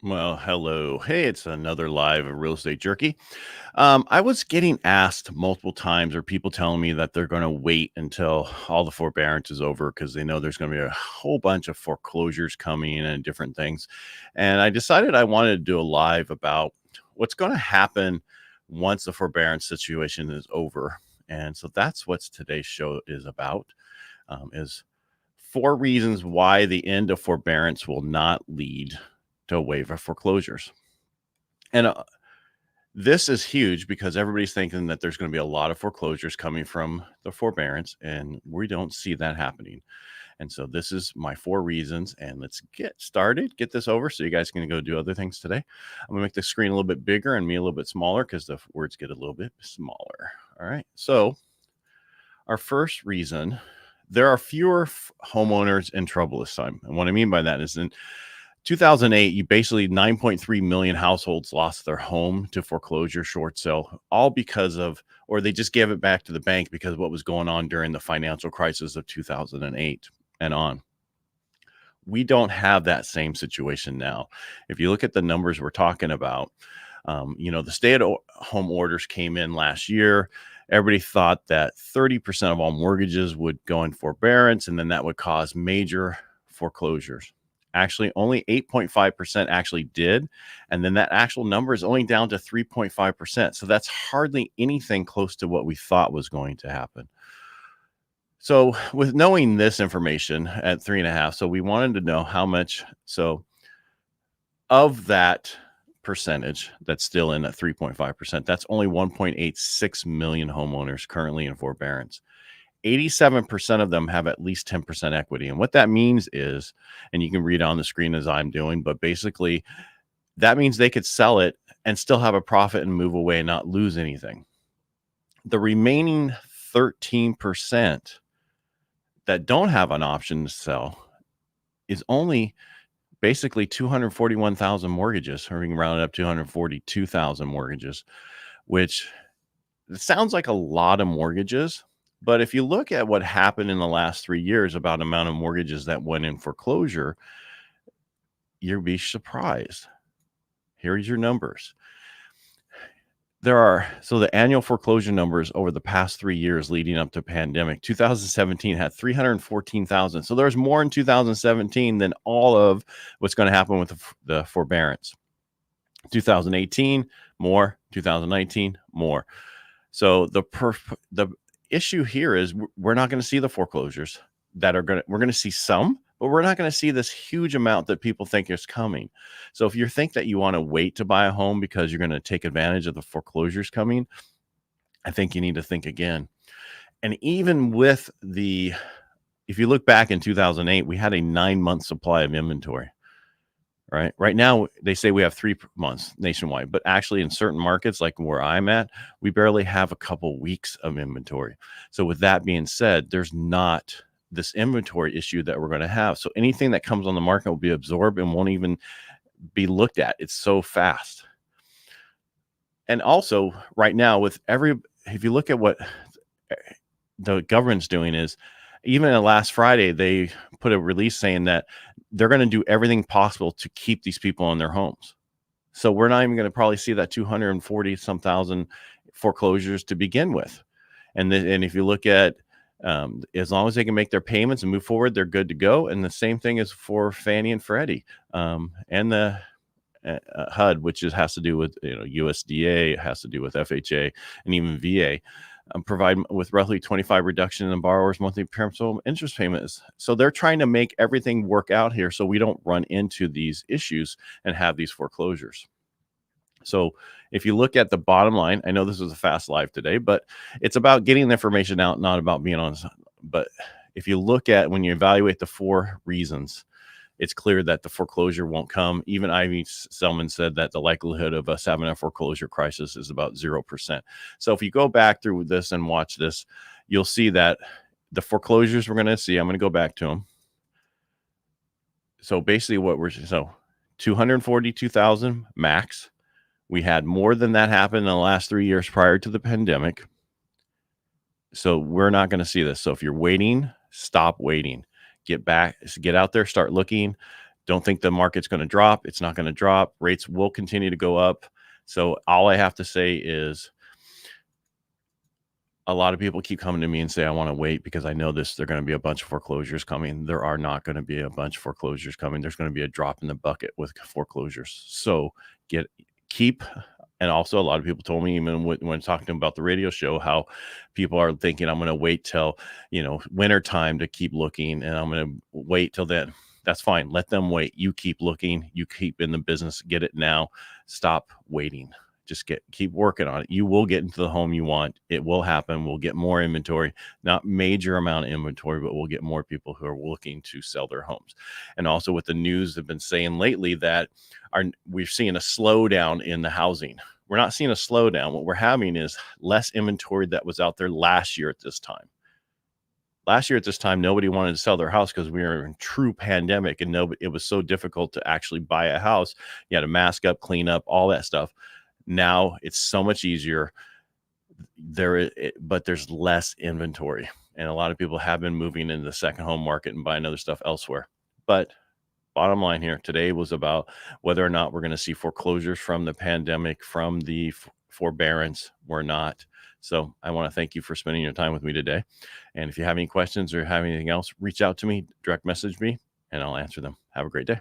Well, hello. Hey, it's another live Real Estate Jerky. I was getting asked multiple times, or people telling me that they're going to wait until all the forbearance is over because they know there's going to be a whole bunch of foreclosures coming and different things. And I decided I wanted to do a live about what's going to happen once the forbearance situation is over. And so that's what today's show is about. Is 4 reasons why the end of forbearance will not lead to a wave of foreclosures. And this is huge because everybody's thinking that there's going to be a lot of foreclosures coming from the forbearance, and we don't see that happening. And so this is my 4 reasons, and let's get started, get this over so you guys can go do other things today. I'm gonna make the screen a little bit bigger and me a little bit smaller because the words get a little bit smaller. All right. So our first reason, there are fewer homeowners in trouble this time. And what I mean by that is in 2008, you basically 9.3 million households lost their home to foreclosure, short sale, all because of, or they just gave it back to the bank because of what was going on during the financial crisis of 2008 and on. We don't have that same situation now. If you look at the numbers we're talking about, the stay-at-home orders came in last year. Everybody thought that 30% of all mortgages would go in forbearance, and then that would cause major foreclosures. Actually, only 8.5% actually did. And then that actual number is only down to 3.5%. So that's hardly anything close to what we thought was going to happen. So with knowing this information at 3.5, so we wanted to know how much, so of that percentage that's still in at 3.5%, that's only 1.86 million homeowners currently in forbearance. 87% of them have at least 10% equity. And what that means is, and you can read on the screen as I'm doing, but basically that means they could sell it and still have a profit and move away and not lose anything. The remaining 13% that don't have an option to sell is only basically 241,000 mortgages, or we can round it up 242,000 mortgages, which sounds like a lot of mortgages. But if you look at what happened in the last 3 years about the amount of mortgages that went in foreclosure, you'll be surprised. Here's your numbers. So the annual foreclosure numbers over the past 3 years leading up to pandemic, 2017 had 314,000. So there's more in 2017 than all of what's going to happen with the forbearance. 2018, more. 2019, more. So the issue here is we're not going to see the foreclosures we're going to see some, but we're not going to see this huge amount that people think is coming. So if you think that you want to wait to buy a home because you're going to take advantage of the foreclosures coming, I think you need to think again. And even with if you look back in 2008, we had a 9-month supply of inventory. Right now, they say we have 3 months nationwide, but actually in certain markets, like where I'm at, we barely have a couple weeks of inventory. So with that being said, there's not this inventory issue that we're going to have. So anything that comes on the market will be absorbed and won't even be looked at. It's so fast. And also right now if you look at what the government's doing is, even last Friday, they put a release saying that they're going to do everything possible to keep these people in their homes. So we're not even going to probably see that 240 some thousand foreclosures to begin with. And if you look at, as long as they can make their payments and move forward, they're good to go. And the same thing is for Fannie and Freddie, and the HUD, which has to do with USDA, it has to do with FHA and even VA. Provide with roughly 25 reduction in the borrower's monthly principal interest payments. So they're trying to make everything work out here so we don't run into these issues and have these foreclosures. So if you look at the bottom line, I know this was a fast live today, but it's about getting the information out, not about being on. But if you look at when you evaluate the 4 reasons, it's clear that the foreclosure won't come. Even Ivy Selman said that the likelihood of us having a foreclosure crisis is about 0%. So if you go back through this and watch this, you'll see that the foreclosures we're going to see, I'm going to go back to them. So basically 242,000 max. We had more than that happen in the last 3 years prior to the pandemic. So we're not going to see this. So if you're waiting, stop waiting. Get out there, start looking, Don't think the market's going to drop. It's not going to drop. Rates will continue to go up. So all I have to say is a lot of people keep coming to me and say, I want to wait because I know they're going to be a bunch of foreclosures coming. There are not going to be a bunch of foreclosures coming. There's going to be a drop in the bucket with foreclosures. So keep. And also a lot of people told me, even when talking about the radio show, how people are thinking I'm going to wait till, winter time to keep looking, and I'm going to wait till then. That's fine. Let them wait. You keep looking. You keep in the business. Get it now. Stop waiting. Just keep working on it. You will get into the home you want. It will happen. We'll get more inventory, not major amount of inventory, but we'll get more people who are looking to sell their homes. And also with the news, they've been saying lately that we're seeing a slowdown in the housing. We're not seeing a slowdown. What we're having is less inventory that was out there last year at this time. Last year at this time, nobody wanted to sell their house because we were in true pandemic, and it was so difficult to actually buy a house. You had to mask up, clean up, all that stuff. Now it's so much easier. But there's less inventory, and a lot of people have been moving into the second home market and buying other stuff elsewhere. But bottom line here today was about whether or not we're going to see foreclosures from the pandemic, from the forbearance. We're not. So I want to thank you for spending your time with me today. And if you have any questions or have anything else, reach out to me, direct message me, and I'll answer them. Have a great day.